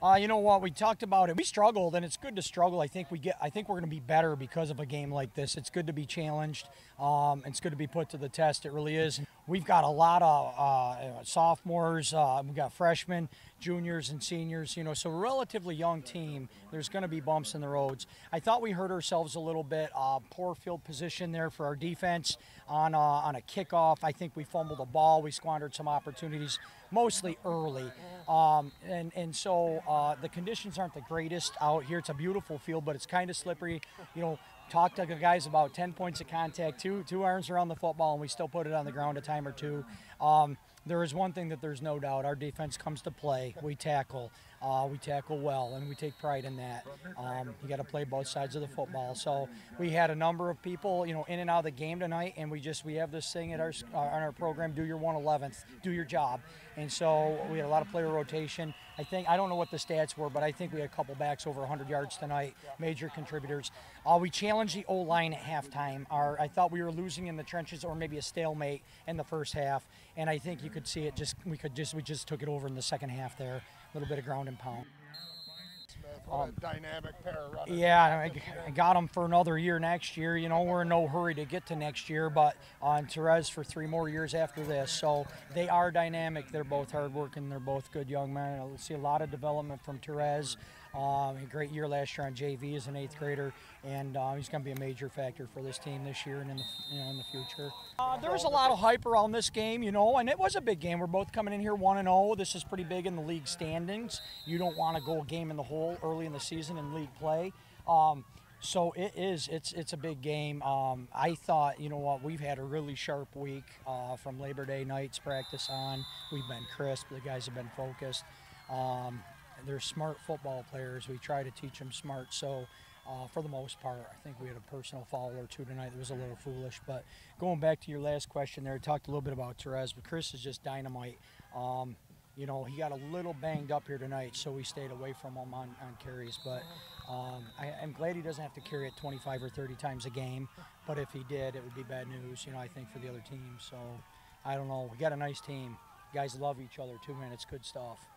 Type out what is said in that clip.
You know what? We talked about it. We struggled, and it's good to struggle. I think we're going to be better because of a game like this. It's good to be challenged. It's good to be put to the test. It really is. We've got a lot of sophomores. We've got freshmen, juniors, and seniors. You know, so a relatively young team. There's going to be bumps in the roads. I thought we hurt ourselves a little bit. Poor field position there for our defense on a kickoff. I think we fumbled the ball. We squandered some opportunities, mostly early. So the conditions aren't the greatest out here. It's a beautiful field, but it's kind of slippery. You know, talk to the guys about 10 points of contact, two arms around the football, and we still put it on the ground a time or two. There is one thing that there's no doubt. Our defense comes to play. We tackle well, and we take pride in that. You got to play both sides of the football. So we had a number of people, you know, in and out of the game tonight, and we have this thing at on our program: do your 1/11th, do your job. And so we had a lot of player rotation. I don't know what the stats were, but I think we had a couple backs over 100 yards tonight, major contributors. We challenged the O-line at halftime. I thought we were losing in the trenches, or maybe a stalemate in the first half, and I think you could see it. We just took it over in the second half there. A little bit of ground and pound. What a dynamic pair running. Yeah, I got them for another year next year. You know, we're in no hurry to get to next year, but on Therese for 3 more years after this. So they are dynamic. They're both hardworking. They're both good young men. I see a lot of development from Therese. A great year last year on JV as an 8th grader, and he's going to be a major factor for this team this year and in the future. There was a lot of hype around this game, you know, and it was a big game. We're both coming in here 1-0. This is pretty big in the league standings. You don't want to go a game in the hole early in the season in league play. So it's a big game. I thought, you know what, we've had a really sharp week from Labor Day night's practice on. We've been crisp. The guys have been focused. They're smart football players. We try to teach them smart. So for the most part, I think we had a personal foul or two tonight that was a little foolish. But going back to your last question there, I talked a little bit about Therese, but Chris is just dynamite. You know, he got a little banged up here tonight, so we stayed away from him on carries. But I'm glad he doesn't have to carry it 25 or 30 times a game. But if he did, it would be bad news, you know, I think, for the other team. So I don't know. We got a nice team. Guys love each other too, man. It's good stuff.